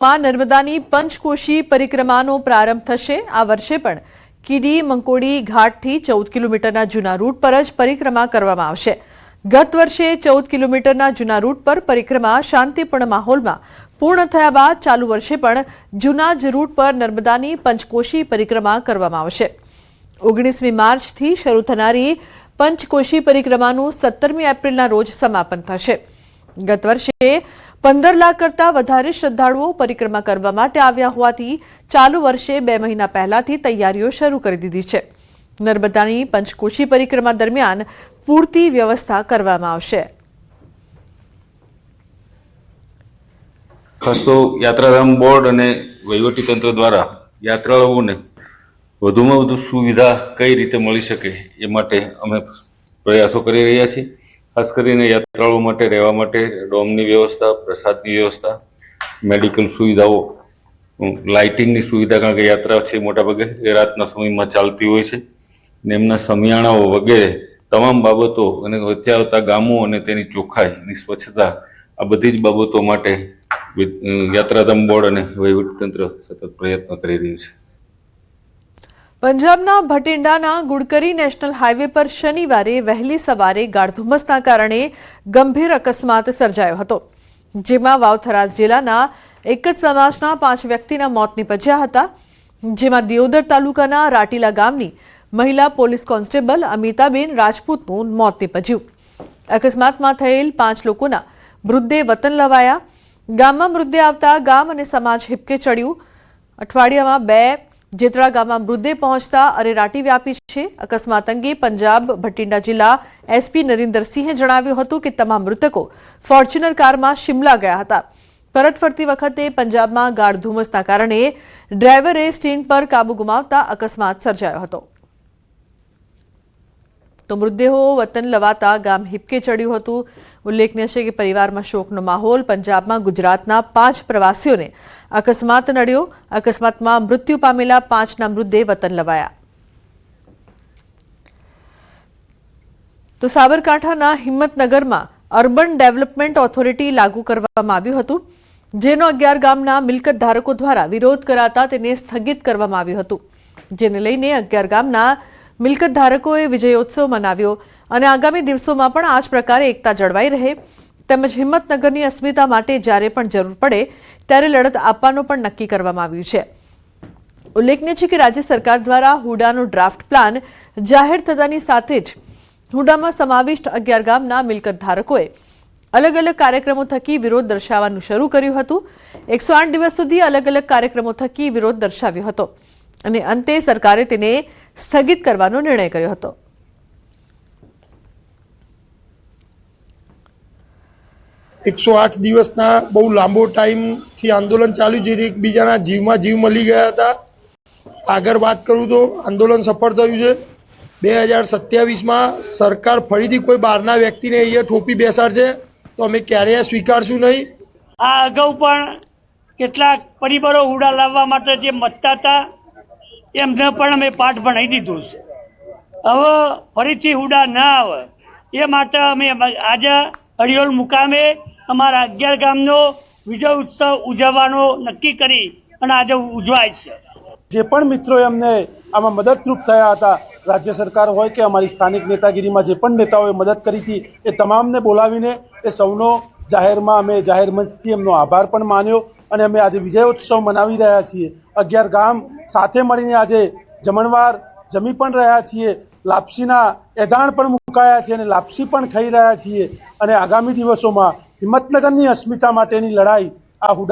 નર્મદાની પંચકોશી પરિક્રમાનો પ્રારંભ થશે। આ વર્ષે પણ કીડી મંકોડી ઘાટથી 14 કિલોમીટરના જૂના રૂટ પર જ પરિક્રમા કરવામાં આવશે। ગત વર્ષે 14 કિલોમીટરના જૂના રૂટ પર પરિક્રમા શાંતિપૂર્ણ માહોલમાં પૂર્ણ થયા બાદ ચાલુ વર્ષે પણ જૂના જ રૂટ પર નર્મદાની પંચકોશી પરિક્રમા કરવામાં આવશે। 19મી માર્ચથી શરૂ થનારી પંચકોશી પરિક્રમાનું 17મી એપ્રિલના રોજ સમાપન થશે। ગત વર્ષે 15 લાખ કરતા વધારે શ્રદ્ધાળુઓ પરિક્રમા કરવા માટે આવ્યા હોવાથી ચાલુ વર્ષે 2 મહિના પહેલાથી તૈયારીઓ શરૂ કરી દીધી છે। નર્મદાની પંચકોશી પરિક્રમા દરમિયાન પૂરતી વ્યવસ્થા કરવામાં આવશે। ખાસ તો યાત્રાધામ બોર્ડ અને વહીવટી તંત્ર દ્વારા યાત્રાળુઓને વધુમાં વધુ સુવિધા કઈ રીતે મળી શકે એ માટે અમે પ્રયાસો કરી રહ્યા છીએ। ખાસ કરીને યાત્રાળુઓ માટે રહેવા માટે ડોમની વ્યવસ્થા, પ્રસાદની વ્યવસ્થા, મેડિકલ સુવિધાઓ, લાઇટિંગની સુવિધા, કારણ કે યાત્રા છે મોટાભાગે એ રાતના સમયમાં ચાલતી હોય છે અને એમના સમિયાણાઓ વગેરે તમામ બાબતો અને વચ્ચે આવતા ગામો અને તેની ચોખ્ખાઈ, સ્વચ્છતા, આ બધી જ બાબતો માટે યાત્રાધામ બોર્ડ અને વહીવટીતંત્ર સતત પ્રયત્ન કરી રહ્યું છે। પંજાબના ભટિંડાના ગુડકરી નેશનલ હાઈવે પર શનિવારે વહેલી સવારે ગાઢ ધુમ્મસના કારણે ગંભીર અકસ્માત સર્જાયો હતો, જેમાં વાવથરા જિલ્લાના એક જ સમાજના 5 વ્યક્તિના મોત નીપજ્યા હતા, જેમાં દિયોદર તાલુકાના રાટીલા ગામની મહિલા પોલીસ કોન્સ્ટેબલ અમિતાબેન રાજપૂતનું મોત નીપજ્યું। અકસ્માતમાં થયેલ 5 લોકોના મૃતદેહ વતન લવાયા। ગામમાં મૃતદેહ આવતા ગામ અને સમાજ હિપકે ચડ્યું। અઠવાડિયામાં 2 જેતરા ગામમાં મૃતદેહ પહોંચતા અરેરાટી વ્યાપી છે। અકસ્માત અંગે પંજાબ ભટિંડા જિલ્લા એસપી નરેન્દ્રસિંહે જણાવ્યું હતું કે તમામ મૃતકો ફોર્ચ્યુનર કારમાં શિમલા ગયા હતા। પરત ફરતી વખતે પંજાબમાં ગાઢ ધુમ્મસના કારણે ડ્રાઈવરે સ્ટીરિંગ પર કાબુ ગુમાવતા અકસ્માત સર્જાયો હતો। તો મૃતદેહો વતન લવાતા ગામ હિપકે ચડ્યું હતું। ઉલ્લેખનીય છે કે પરિવારમાં શોકનો માહોલ। પંજાબમાં ગુજરાતના 5 પ્રવાસીઓને અકસ્માત નડ્યો। અકસ્માતમાં મૃત્યુ પામેલા 5ના મૃતદેહ વતન લવાયા। તો સાબરકાંઠાના હિંમતનગરમાં અર્બન ડેવલપમેન્ટ ઓથોરિટી લાગુ કરવામાં આવ્યું હતું, જેનો 11 ગામના મિલકત ધારકો દ્વારા વિરોધ કરાતા તેને સ્થગિત કરવામાં આવ્યું હતું, જેને લઈને 11 ગામના મિલકત ધારકોએ વિજયોત્સવ મનાવ્યો અને આગામી દિવસોમાં પણ આ જ પ્રકારે એકતા જળવાઈ રહે તેમજ હિંમતનગરની અસ્મિતા માટે જ્યારે પણ જરૂર પડે ત્યારે લડત આપવાનું પણ નક્કી કરવામાં આવ્યું છે। ઉલ્લેખનીય છે કે રાજ્ય સરકાર દ્વારા હુડાનો ડ્રાફ્ટ પ્લાન જાહેર થતાની સાથે જ હુડામાં સમાવિષ્ટ 11 ગામના મિલકત ધારકોએ અલગ અલગ કાર્યક્રમો થકી વિરોધ દર્શાવવાનું શરૂ કર્યું હતું। 108 દિવસ સુધી અલગ અલગ કાર્યક્રમો થકી વિરોધ દર્શાવ્યો હતો અને અંતે સરકારે તેને સ્થગિત કરવાનો નિર્ણય કર્યો હતો। એકસો 8 દિવસના બહુ લાંબો ટાઈમથી આંદોલન ચાલ્યું, જે એકબીજાના જીવમાં જીવ મળી ગયા હતા। આગળ વાત કરું તો આંદોલન સફળ થયું છે। 2027માં સરકાર ફરીથી કોઈ બહારના વ્યક્તિને અહીંયા ઠોપી બેસાડશે તો અમે ક્યારેય સ્વીકારશું નહીં। આ અગાઉ પણ કેટલાક પરિબળો હુડા લાવવા માટે જે મતતા હતા એમને પણ અમે પાઠ ભણાવી દીધું છે। હવે ફરીથી હુડા ના આવે એ માટે અમે આજે હરિયોલ મુકામે અમારા 11 ગામનો વિજય ઉત્સવ ઉજવવાનો નક્કી કરી અને આજે ઉજવાય છે। જે પણ મિત્રોએ અમને આમાં મદદરૂપ થયા હતા, રાજ્ય સરકાર હોય કે અમારી સ્થાનિક નેતાગીરીમાં જે પણ નેતાઓએ મદદ કરી હતી એ તમામને બોલાવીને એ સૌનો જાહેરમાં અમે જાહેર મંચથી એમનો આભાર પણ માન્યો અને અમે આજે વિજયોત્સવ મનાવી રહ્યા છીએ। 11 ગામ સાથે મળીને આજે જમણવાર જમી પણ રહ્યા છીએ। લાપસીના એધાણ પણ મુકાયા છે અને લાપસી પણ ખાઈ રહ્યા છીએ અને આગામી દિવસોમાં હિંમતનગરની અસ્મિતા માટેની લડાઈ આ હુડા